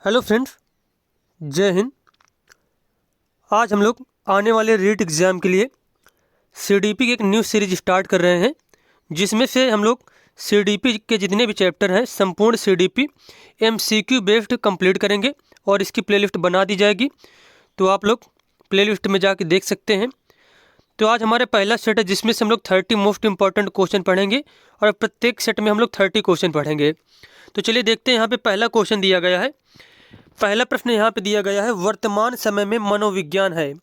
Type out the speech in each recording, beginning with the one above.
Hello friends, जय हिंद। आज हम लोग आने वाले रीट एग्ज़ाम के लिए सीडीपी की एक न्यू सीरीज स्टार्ट कर रहे हैं, जिसमें से हम लोग सीडीपी के जितने भी चैप्टर हैं संपूर्ण सीडीपी एमसीक्यू बेस्ड कंप्लीट करेंगे और इसकी प्लेलिस्ट बना दी जाएगी, तो आप लोग प्लेलिस्ट में जाके देख सकते हैं। तो आज हमारा पहला सेट है जिसमें से हम लोग 30 मोस्ट इंपॉर्टेंट क्वेश्चन पढ़ेंगे और प्रत्येक सेट में हम लोग 30 क्वेश्चन पढ़ेंगे। तो चलिए देखते हैं। यहाँ पे पहला क्वेश्चन दिया गया है। पहला प्रश्न यहाँ पे दिया गया है, वर्तमान समय में मनोविज्ञान है।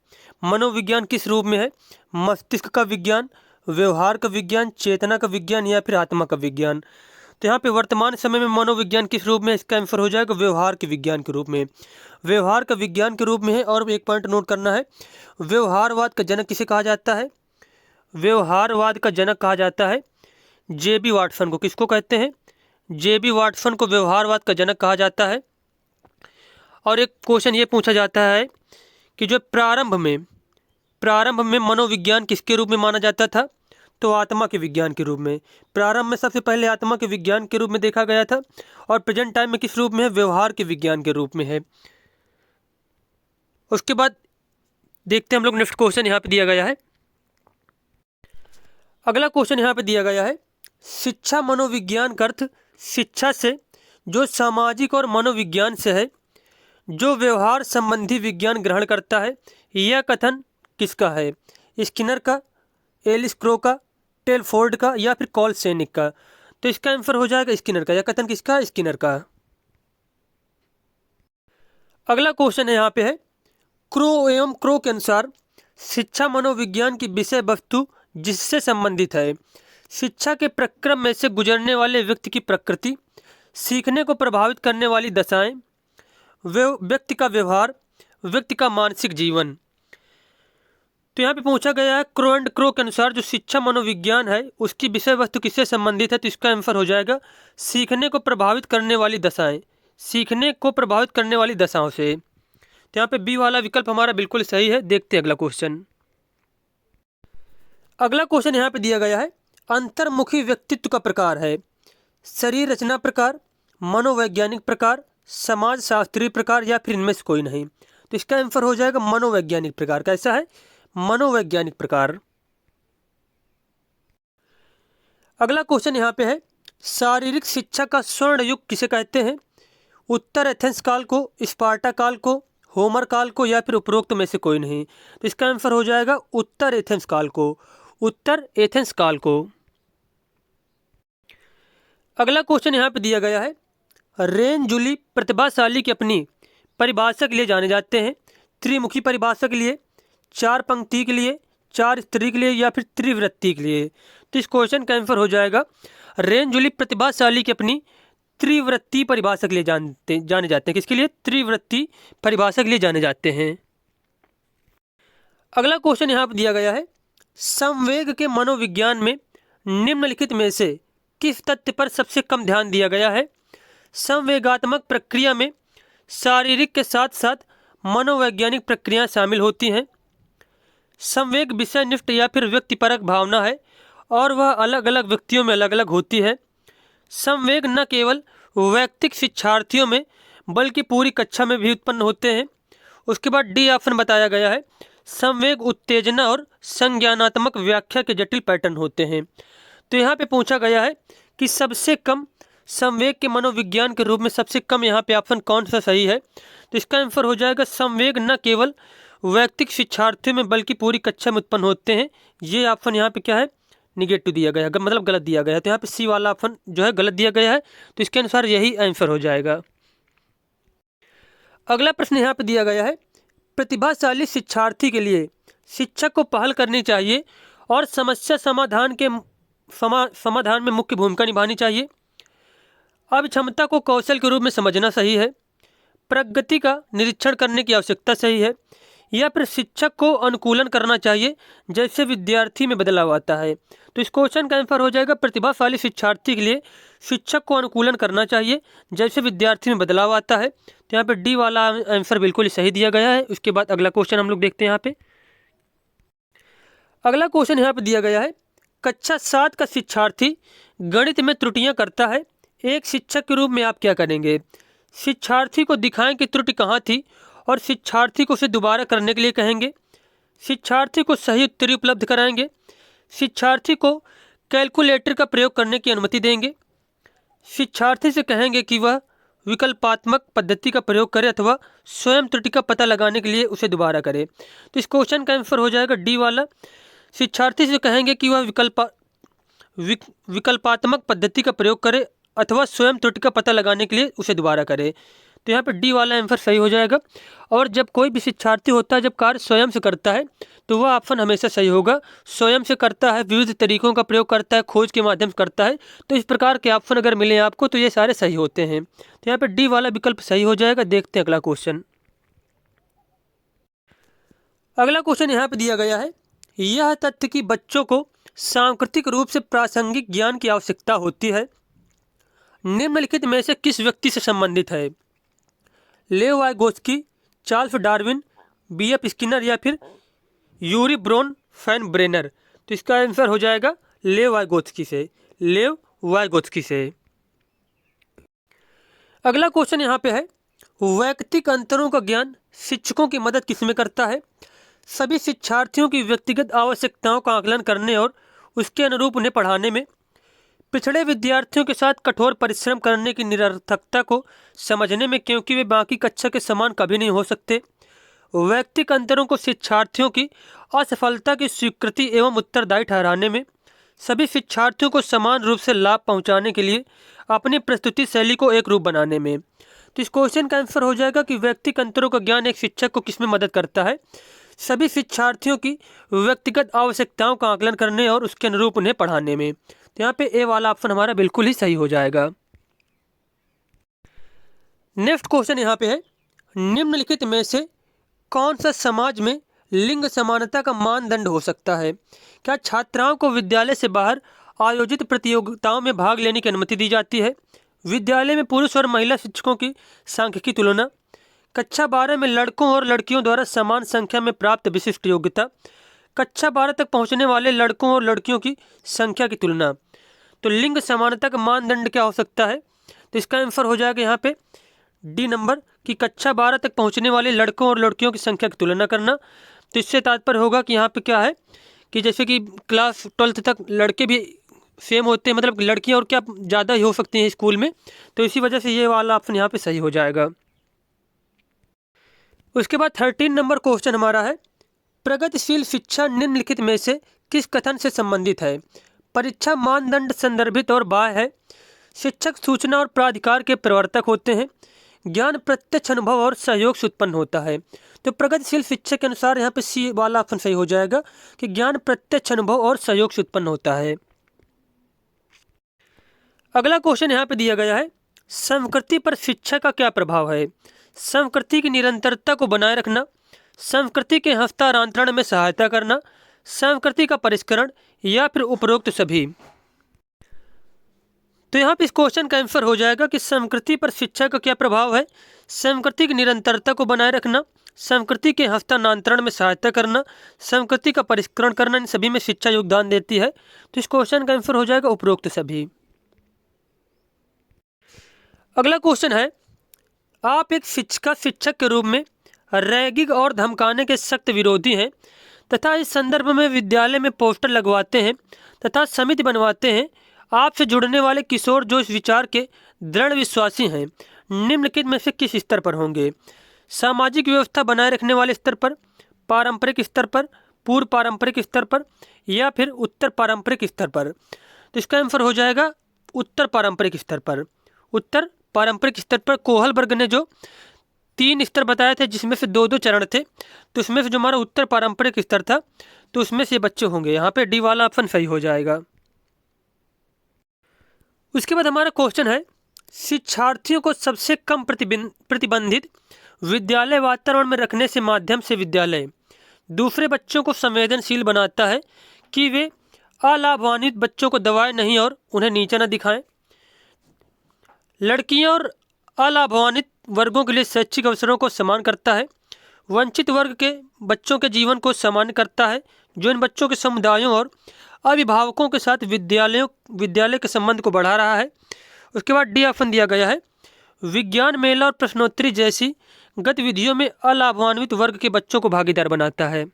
मनोविज्ञान किस रूप में है? मस्तिष्क का विज्ञान, व्यवहार का विज्ञान, चेतना का विज्ञान या फिर आत्मा का विज्ञान। तो यहाँ पे वर्तमान समय में मनोविज्ञान किस रूप में? इसका आंसर हो जाएगा व्यवहार के विज्ञान के रूप में। व्यवहार का विज्ञान के रूप में है। और एक पॉइंट नोट करना है, व्यवहारवाद का जनक किसे कहा जाता है? व्यवहारवाद का जनक कहा जाता है जे.बी. वाटसन को। किसको कहते हैं? जे.बी. वाटसन को व्यवहारवाद का जनक कहा जाता है। और एक क्वेश्चन ये पूछा जाता है कि जो प्रारंभ में मनोविज्ञान किसके रूप में माना जाता था? तो आत्मा के विज्ञान के रूप में। प्रारंभ में सबसे पहले आत्मा के विज्ञान के रूप में देखा गया था और प्रेजेंट टाइम में किस रूप में है? व्यवहार के विज्ञान के रूप में है। उसके बाद देखते हैं हम लोग नेक्स्ट क्वेश्चन यहाँ पे दिया गया है। अगला क्वेश्चन यहाँ पे दिया गया है, शिक्षा मनोविज्ञान का अर्थ शिक्षा से जो सामाजिक और मनोविज्ञान से है, जो व्यवहार संबंधी विज्ञान ग्रहण करता है। यह कथन किसका है? स्किनर का, एलिस क्रो का, टेलफोर्ड का या फिर कॉल सैनिक का? तो इसका आंसर हो जाएगा स्किनर का। यह कथन किसका? स्किनर का। अगला क्वेश्चन है यहाँ पे है, क्रो एवं क्रो के अनुसार शिक्षा मनोविज्ञान की विषय वस्तु जिससे संबंधित है। शिक्षा के प्रक्रम में से गुजरने वाले व्यक्ति की प्रकृति, सीखने को प्रभावित करने वाली दशाएं, व्यक्ति का व्यवहार, व्यक्ति का मानसिक जीवन। तो यहाँ पे पूछा गया है क्रो एंड क्रो के अनुसार जो शिक्षा मनोविज्ञान है उसकी विषय वस्तु किससे संबंधित है? तो इसका आंसर हो जाएगा सीखने को प्रभावित करने वाली दशाएं। सीखने को प्रभावित करने वाली दशाओं से। तो यहाँ पे बी वाला विकल्प हमारा बिल्कुल सही है। देखते हैं अगला क्वेश्चन। अगला क्वेश्चन यहाँ पे दिया गया है, अंतर्मुखी व्यक्तित्व का प्रकार है शरीर रचना प्रकार, मनोवैज्ञानिक प्रकार, समाज शास्त्रीय प्रकार या फिर इनमें से कोई नहीं। तो इसका आंसर हो जाएगा मनोवैज्ञानिक प्रकार। कैसा है? मनोवैज्ञानिक प्रकार। अगला क्वेश्चन यहाँ पे है, शारीरिक शिक्षा का स्वर्ण युग किसे कहते हैं? उत्तर एथेंस काल को, स्पार्टा काल को, होमर काल को या फिर उपरोक्त में से कोई नहीं। तो इसका आंसर हो जाएगा उत्तर एथेंस काल को। उत्तर एथेंस काल को। अगला क्वेश्चन यहाँ पे दिया गया है, रेन जूली प्रतिभाशाली की अपनी परिभाषा के लिए जाने जाते हैं। त्रिमुखी परिभाषा के लिए, चार पंक्ति के लिए, चार स्त्री के लिए या फिर त्रिवृत्ति के लिए। तो इस क्वेश्चन का आंसर हो जाएगा रेन जूली प्रतिभाशाली की अपनी त्रिवृत्ति परिभाषा के लिए जाने जाते हैं। किसके लिए? त्रिवृत्ति परिभाषा के लिए जाने जाते हैं। अगला क्वेश्चन यहाँ पर दिया गया है, संवेग के मनोविज्ञान में निम्नलिखित में से किस तथ्य पर सबसे कम ध्यान दिया गया है? संवेगात्मक प्रक्रिया में शारीरिक के साथ साथ मनोवैज्ञानिक प्रक्रियाएं शामिल होती हैं। संवेग विषयनिष्ठ या फिर व्यक्तिपरक भावना है और वह अलग अलग व्यक्तियों में अलग अलग होती है। संवेग न केवल वैयक्तिक शिक्षार्थियों में बल्कि पूरी कक्षा में भी उत्पन्न होते हैं। उसके बाद डी ऑप्शन बताया गया है, संवेग उत्तेजना और संज्ञानात्मक व्याख्या के जटिल पैटर्न होते हैं। तो यहाँ पे पूछा गया है कि सबसे कम संवेग के मनोविज्ञान के रूप में सबसे कम यहाँ पे ऑप्शन कौन सा सही है? तो इसका आंसर हो जाएगा संवेग न केवल वैयक्तिक शिक्षार्थियों में बल्कि पूरी कक्षा में उत्पन्न होते हैं। ये ऑप्शन यहाँ पे क्या है? निगेटिव दिया गया है, मतलब गलत दिया गया है। तो यहाँ पे सी वाला ऑप्शन जो है गलत दिया गया है, तो इसके अनुसार यही आंसर हो जाएगा। अगला प्रश्न यहाँ पे दिया गया है, प्रतिभाशाली शिक्षार्थी के लिए शिक्षक को पहल करनी चाहिए और समस्या समाधान में मुख्य भूमिका निभानी चाहिए। अब क्षमता को कौशल के रूप में समझना सही है, प्रगति का निरीक्षण करने की आवश्यकता सही है या फिर शिक्षक को अनुकूलन करना चाहिए जैसे विद्यार्थी में बदलाव आता है। तो इस क्वेश्चन का आंसर हो जाएगा प्रतिभाशाली शिक्षार्थी के लिए शिक्षक को अनुकूलन करना चाहिए जैसे विद्यार्थी में बदलाव आता है। तो यहाँ पे डी वाला आंसर बिल्कुल सही दिया गया है। उसके बाद अगला क्वेश्चन हम लोग देखते हैं। यहाँ पे अगला क्वेश्चन यहाँ पे दिया गया है, कक्षा 7 का शिक्षार्थी गणित में त्रुटियां करता है, एक शिक्षक के रूप में आप क्या करेंगे? शिक्षार्थी को दिखाएं कि त्रुटि कहाँ थी और शिक्षार्थी को उसे दोबारा करने के लिए कहेंगे। शिक्षार्थी को सही उत्तर उपलब्ध कराएंगे। शिक्षार्थी को कैलकुलेटर का प्रयोग करने की अनुमति देंगे। शिक्षार्थी से कहेंगे कि वह विकल्पात्मक पद्धति का प्रयोग करे अथवा स्वयं त्रुटि का पता लगाने के लिए उसे दोबारा करे। तो इस क्वेश्चन का आंसर हो जाएगा डी वाला। शिक्षार्थी से कहेंगे कि वह विकल्पात्मक पद्धति का प्रयोग करे अथवा स्वयं त्रुटि का पता लगाने के लिए उसे दोबारा करे। तो यहाँ पे डी वाला आंसर सही हो जाएगा। और जब कोई भी शिक्षार्थी होता है जब कार्य स्वयं से करता है तो वह ऑप्शन हमेशा सही होगा। स्वयं से करता है, विविध तरीकों का प्रयोग करता है, खोज के माध्यम से करता है, तो इस प्रकार के ऑप्शन अगर मिले आपको तो ये सारे सही होते हैं। तो यहाँ पे डी वाला विकल्प सही हो जाएगा। देखते हैं अगला क्वेश्चन। अगला क्वेश्चन यहाँ पे दिया गया है, यह तथ्य कि बच्चों को सांस्कृतिक रूप से प्रासंगिक ज्ञान की आवश्यकता होती है निम्नलिखित में से किस व्यक्ति से संबंधित है? लेव Vygotsky, Charles Darwin, BF. Skinner या फिर यूरी ब्रोन फैन ब्रेनर। तो इसका आंसर हो जाएगा लेव वाइगोत्स्की से। लेव वाइगोत्स्की से। अगला क्वेश्चन यहाँ पे है, वैयक्तिक अंतरों का ज्ञान शिक्षकों की मदद किसमें करता है? सभी शिक्षार्थियों की व्यक्तिगत आवश्यकताओं का आकलन करने और उसके अनुरूप उन्हें पढ़ाने में, पिछड़े विद्यार्थियों के साथ कठोर परिश्रम करने की निरर्थकता को समझने में क्योंकि वे बाकी कक्षा के समान कभी नहीं हो सकते, वैयक्तिक अंतरों को शिक्षार्थियों की असफलता की स्वीकृति एवं उत्तरदायी ठहराने में, सभी शिक्षार्थियों को समान रूप से लाभ पहुंचाने के लिए अपनी प्रस्तुति शैली को एक रूप बनाने में। तो इस क्वेश्चन का आंसर हो जाएगा कि व्यक्तिगत अंतरों का ज्ञान एक शिक्षक को किसमें मदद करता है? सभी शिक्षार्थियों की व्यक्तिगत आवश्यकताओं का आकलन करने और उसके अनुरूप उन्हें पढ़ाने में। तो यहाँ पे ए वाला ऑप्शन हमारा बिल्कुल ही सही हो जाएगा। नेक्स्ट क्वेश्चन यहाँ पे है, निम्नलिखित में से कौन सा समाज में लिंग समानता का मानदंड हो सकता है? क्या छात्राओं को विद्यालय से बाहर आयोजित प्रतियोगिताओं में भाग लेने की अनुमति दी जाती है? विद्यालय में पुरुष और महिला शिक्षकों की सांख्यिकी तुलना, कक्षा 12 में लड़कों और लड़कियों द्वारा समान संख्या में प्राप्त विशिष्ट योग्यता, कक्षा 12 तक पहुंचने वाले लड़कों और लड़कियों की संख्या की तुलना। तो लिंग समानता का मानदंड क्या हो सकता है? तो इसका आंसर हो जाएगा यहाँ पे डी नंबर कि कक्षा 12 तक पहुंचने वाले लड़कों और लड़कियों की संख्या की तुलना करना। तो इससे तात्पर्य होगा कि यहाँ पे क्या है कि जैसे कि क्लास 12 तक लड़के भी सेम होते हैं, मतलब लड़कियाँ और क्या ज़्यादा ही हो सकती हैं स्कूल में, तो इसी वजह से ये वाला ऑप्शन यहाँ पे सही हो जाएगा। उसके बाद 13 नंबर क्वेश्चन हमारा है, प्रगतिशील शिक्षा निम्नलिखित में से किस कथन से संबंधित है? परीक्षा मानदंड संदर्भित और बाह्य है, शिक्षक सूचना और प्राधिकार के प्रवर्तक होते हैं, ज्ञान प्रत्यक्ष अनुभव और सहयोग से उत्पन्न होता है। तो प्रगतिशील शिक्षा के अनुसार यहाँ पे सी वाला ऑप्शन सही हो जाएगा कि ज्ञान प्रत्यक्ष अनुभव और सहयोग से उत्पन्न होता है। अगला क्वेश्चन यहाँ पे दिया गया है, संस्कृति पर शिक्षा का क्या प्रभाव है? संस्कृति की निरंतरता को बनाए रखना, संस्कृति के हस्तांतरण में सहायता करना, संस्कृति का परिष्करण या फिर उपरोक्त सभी। तो यहाँ पे इस क्वेश्चन का आंसर हो जाएगा कि संस्कृति पर शिक्षा का क्या प्रभाव है? संस्कृति की निरंतरता को बनाए रखना, संस्कृति के हस्तांतरण में सहायता करना, संस्कृति का परिष्करण करना, इन सभी में शिक्षा योगदान देती है। तो इस क्वेश्चन का आंसर हो जाएगा उपरोक्त सभी। अगला क्वेश्चन है, आप एक शिक्षक के रूप में रैगिंग और धमकाने के सख्त विरोधी हैं तथा इस संदर्भ में विद्यालय में पोस्टर लगवाते हैं तथा समिति बनवाते हैं। आपसे जुड़ने वाले किशोर जो इस विचार के दृढ़ विश्वासी हैं निम्नलिखित में से किस स्तर पर होंगे? सामाजिक व्यवस्था बनाए रखने वाले स्तर पर, पारंपरिक स्तर पर, पूर्व पारंपरिक स्तर पर या फिर उत्तर पारंपरिक स्तर पर। तो इसका आंसर हो जाएगा उत्तर पारंपरिक स्तर पर। उत्तर पारंपरिक स्तर पर कोहलबर्ग ने जो 3 स्तर बताए थे जिसमें से 2-2 चरण थे, तो उसमें से जो हमारा उत्तर पारंपरिक स्तर था तो उसमें से बच्चे होंगे। यहाँ पे डी वाला ऑप्शन सही हो जाएगा। उसके बाद हमारा क्वेश्चन है, शिक्षार्थियों को सबसे कम प्रतिबंधित विद्यालय वातावरण में रखने से माध्यम से विद्यालय दूसरे बच्चों को संवेदनशील बनाता है कि वे अलाभान्वित बच्चों को दबाएं नहीं और उन्हें नीचा न दिखाएं। लड़कियों और अलाभान्वित वर्गों के लिए शैक्षिक अवसरों को समान करता है। वंचित वर्ग के बच्चों के जीवन को समान करता है जो इन बच्चों के समुदायों और अभिभावकों के साथ विद्यालय के संबंध को बढ़ा रहा है। उसके बाद डी ऑप्शन दिया गया है, विज्ञान मेला और प्रश्नोत्तरी जैसी गतिविधियों में अलाभान्वित वर्ग के बच्चों को भागीदार बनाता है।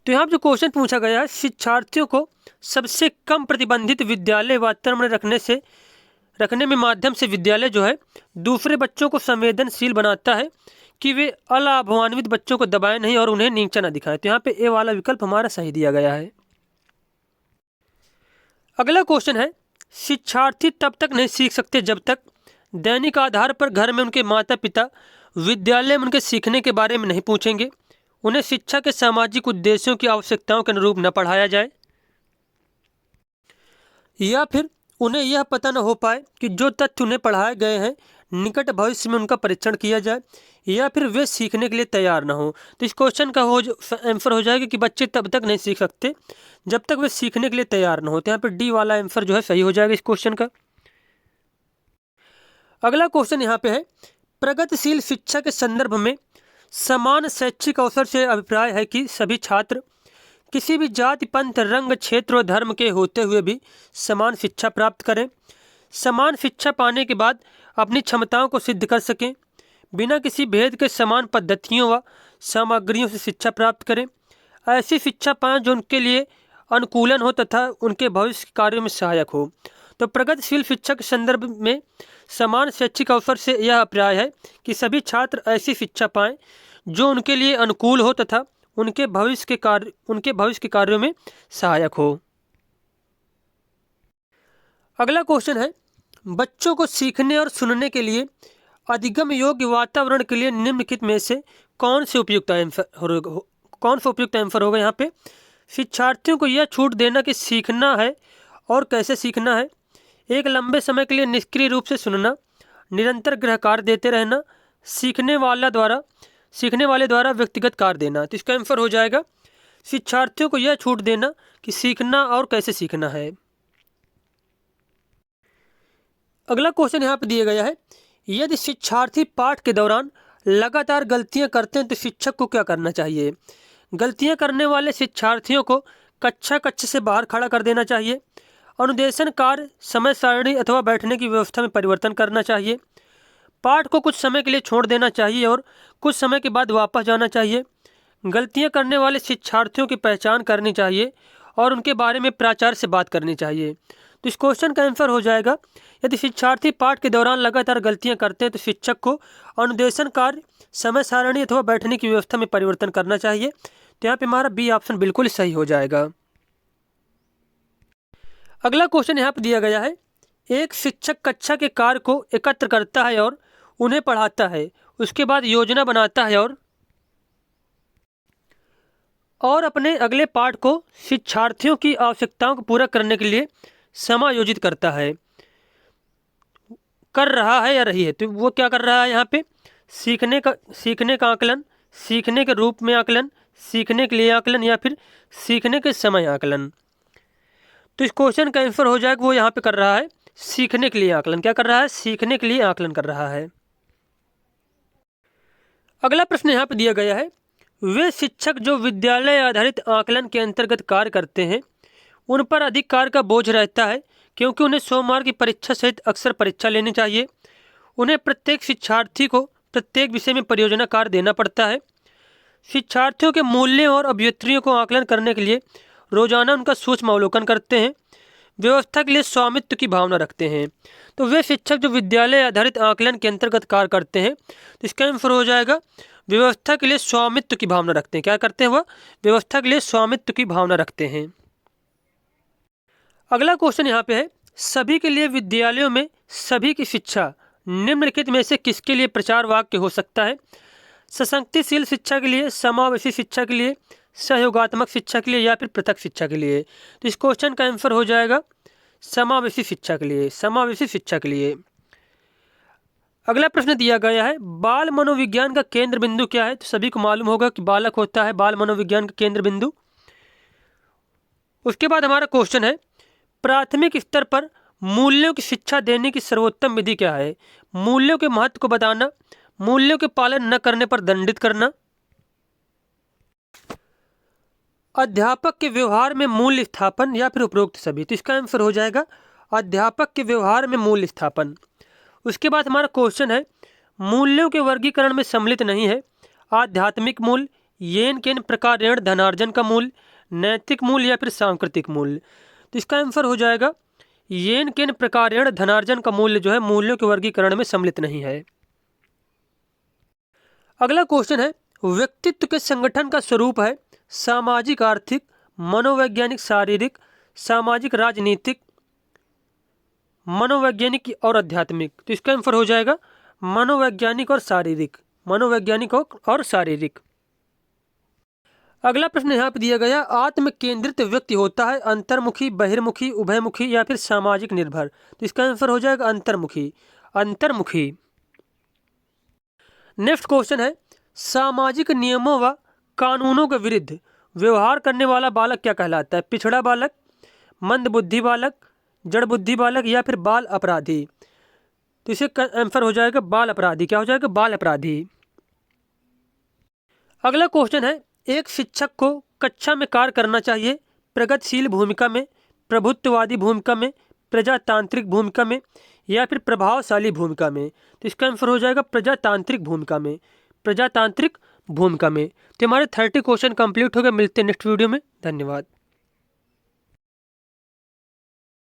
तो यहाँ जो क्वेश्चन पूछा गया है, शिक्षार्थियों को सबसे कम प्रतिबंधित विद्यालय वातावरण में रखने में माध्यम से विद्यालय जो है दूसरे बच्चों को संवेदनशील बनाता है कि वे अलाभान्वित बच्चों को दबाएं नहीं और उन्हें नीचा न दिखाएं। तो यहाँ पे ए वाला विकल्प हमारा सही दिया गया है। अगला क्वेश्चन है, शिक्षार्थी तब तक नहीं सीख सकते जब तक दैनिक आधार पर घर में उनके माता पिता विद्यालय में उनके सीखने के बारे में नहीं पूछेंगे, उन्हें शिक्षा के सामाजिक उद्देश्यों की आवश्यकताओं के अनुरूप न पढ़ाया जाए, या फिर उन्हें यह पता न हो पाए कि जो तथ्य उन्हें पढ़ाए गए हैं निकट भविष्य में उनका परीक्षण किया जाए, या फिर वे सीखने के लिए तैयार न हो। तो इस क्वेश्चन का आंसर हो जाएगा कि बच्चे तब तक नहीं सीख सकते जब तक वे सीखने के लिए तैयार न हो। तो यहाँ पर डी वाला आंसर जो है सही हो जाएगा इस क्वेश्चन का। अगला क्वेश्चन यहाँ पे है, प्रगतिशील शिक्षा के संदर्भ में समान शैक्षिक अवसर से अभिप्राय है कि सभी छात्र किसी भी जाति, पंथ, रंग, क्षेत्र और धर्म के होते हुए भी समान शिक्षा प्राप्त करें, समान शिक्षा पाने के बाद अपनी क्षमताओं को सिद्ध कर सकें, बिना किसी भेद के समान पद्धतियों व सामग्रियों से शिक्षा प्राप्त करें, ऐसी शिक्षा पाएं जो उनके लिए अनुकूलन हो तथा उनके भविष्य के कार्यों में सहायक हो। तो प्रगतिशील शिक्षा के संदर्भ में समान शैक्षिक अवसर से यह अभिप्राय है कि सभी छात्र ऐसी शिक्षा पाएं जो उनके लिए अनुकूल हो तथा उनके भविष्य के कार्यों में सहायक हो। अगला क्वेश्चन है, बच्चों को सीखने और सुनने के लिए अधिगम योग्य वातावरण के लिए निम्नलिखित में से कौन सा उपयुक्त आंसर होगा। यहाँ पे शिक्षार्थियों को यह छूट देना कि सीखना है और कैसे सीखना है, एक लंबे समय के लिए निष्क्रिय रूप से सुनना, निरंतर गृह कार्य देते रहना, सीखने वाले द्वारा व्यक्तिगत कार्य देना। तो इसका आंसर हो जाएगा शिक्षार्थियों को यह छूट देना कि सीखना और कैसे सीखना है। अगला क्वेश्चन यहाँ पे दिया गया है, यदि शिक्षार्थी पाठ के दौरान लगातार गलतियाँ करते हैं तो शिक्षक को क्या करना चाहिए। गलतियाँ करने वाले शिक्षार्थियों को कक्षा से बाहर खड़ा कर देना चाहिए, अनुदेशन कार्य, समय सारणी अथवा बैठने की व्यवस्था में परिवर्तन करना चाहिए, पाठ को कुछ समय के लिए छोड़ देना चाहिए और कुछ समय के बाद वापस जाना चाहिए, गलतियां करने वाले शिक्षार्थियों की पहचान करनी चाहिए और उनके बारे में प्राचार्य से बात करनी चाहिए। तो इस क्वेश्चन का आंसर हो जाएगा, यदि शिक्षार्थी पाठ के दौरान लगातार गलतियां करते हैं तो शिक्षक को अनुदेशन कार्य, समय सारणी अथवा बैठने की व्यवस्था में परिवर्तन करना चाहिए। तो यहाँ पे हमारा बी ऑप्शन बिल्कुल सही हो जाएगा। अगला क्वेश्चन यहाँ पे दिया गया है, एक शिक्षक कक्षा के कार्य को एकत्र करता है और उन्हें पढ़ाता है, उसके बाद योजना बनाता है और अपने अगले पाठ को शिक्षार्थियों की आवश्यकताओं को पूरा करने के लिए समायोजित करता है, कर रहा है या रही है। तो वो क्या कर रहा है यहाँ पे, सीखने का आकलन, सीखने के रूप में आकलन, सीखने के लिए आकलन या फिर सीखने के समय आकलन। तो इस क्वेश्चन का आंसर हो जाएगा वो यहाँ पे कर रहा है सीखने के लिए आकलन। क्या कर रहा है, सीखने के लिए आकलन कर रहा है। अगला प्रश्न यहाँ पे दिया गया है, वे शिक्षक जो विद्यालय आधारित आकलन के अंतर्गत कार्य करते हैं उन पर अधिक कार्य का बोझ रहता है क्योंकि उन्हें सोमवार की परीक्षा सहित अक्सर परीक्षा लेनी चाहिए, उन्हें प्रत्येक शिक्षार्थी को प्रत्येक विषय में परियोजना कार्य देना पड़ता है, शिक्षार्थियों के मूल्यों और अभिव्यक्तियों को आकलन करने के लिए रोजाना उनका सूक्ष्म अवलोकन करते हैं, व्यवस्था के लिए स्वामित्व की भावना रखते हैं। तो वे शिक्षक जो विद्यालय आधारित आकलन के अंतर्गत कार्य करते हैं तो इसका आंसर हो जाएगा व्यवस्था के लिए स्वामित्व की भावना रखते हैं। क्या करते हैं वह, व्यवस्था के लिए स्वामित्व की भावना रखते हैं। अगला क्वेश्चन यहाँ पे है, सभी के लिए विद्यालयों में सभी की शिक्षा निम्नलिखित में से किसके लिए प्रचार वाक्य हो सकता है। सशक्तिशील शिक्षा के लिए, समावेशी शिक्षा के लिए, सहयोगात्मक शिक्षा के लिए या फिर पृथक शिक्षा के लिए। तो इस क्वेश्चन का आंसर हो जाएगा समावेशी शिक्षा के लिए, समावेशी शिक्षा के लिए। अगला प्रश्न दिया गया है, बाल मनोविज्ञान का केंद्र बिंदु क्या है। तो सभी को मालूम होगा कि बालक होता है बाल मनोविज्ञान का केंद्र बिंदु। उसके बाद हमारा क्वेश्चन है, प्राथमिक स्तर पर मूल्यों की शिक्षा देने की सर्वोत्तम विधि क्या है। मूल्यों के महत्व को बताना, मूल्यों के पालन न करने पर दंडित करना, अध्यापक के व्यवहार में मूल्य स्थापन या फिर उपरोक्त सभी। तो इसका आंसर हो जाएगा अध्यापक के व्यवहार में मूल्य स्थापन। उसके बाद हमारा क्वेश्चन है, मूल्यों के वर्गीकरण में सम्मिलित नहीं है आध्यात्मिक मूल्य, येन केन प्रकारेण धनार्जन का मूल्य, नैतिक मूल्य या फिर सांस्कृतिक मूल्य। तो इसका आंसर हो जाएगा येन केन प्रकारेण धनार्जन का मूल्य जो है मूल्यों के वर्गीकरण में सम्मिलित नहीं है। अगला क्वेश्चन है, व्यक्तित्व के संगठन का स्वरूप है सामाजिक, आर्थिक, मनोवैज्ञानिक, शारीरिक, सामाजिक, राजनीतिक, मनोवैज्ञानिक और आध्यात्मिक। तो इसका आंसर हो जाएगा मनोवैज्ञानिक और शारीरिक, मनोवैज्ञानिक और शारीरिक। अगला प्रश्न यहाँ पे दिया गया, आत्म केंद्रित व्यक्ति होता है अंतर्मुखी, बहिर्मुखी, उभयमुखी या फिर सामाजिक निर्भर। तो इसका आंसर हो जाएगा अंतर्मुखी, अंतर्मुखी। नेक्स्ट क्वेश्चन है, सामाजिक नियमों व कानूनों के विरुद्ध व्यवहार करने वाला बालक क्या कहलाता है? पिछड़ा बालक, मंदबुद्धि बालक, जड़ बुद्धि बालक या फिर बाल अपराधी। तो इसे आंसर हो जाएगा बाल अपराधी। क्या हो जाएगा? बाल अपराधी। अगला क्वेश्चन है, एक शिक्षक को कक्षा में कार्य करना चाहिए प्रगतिशील भूमिका में, प्रभुत्ववादी भूमिका में, प्रजातांत्रिक भूमिका में या फिर प्रभावशाली भूमिका में। तो इसका आंसर हो जाएगा प्रजातांत्रिक भूमिका में, प्रजातांत्रिक भूमिका में। तो हमारे 30 क्वेश्चन कंप्लीट हो गए। मिलते हैं नेक्स्ट वीडियो में। धन्यवाद।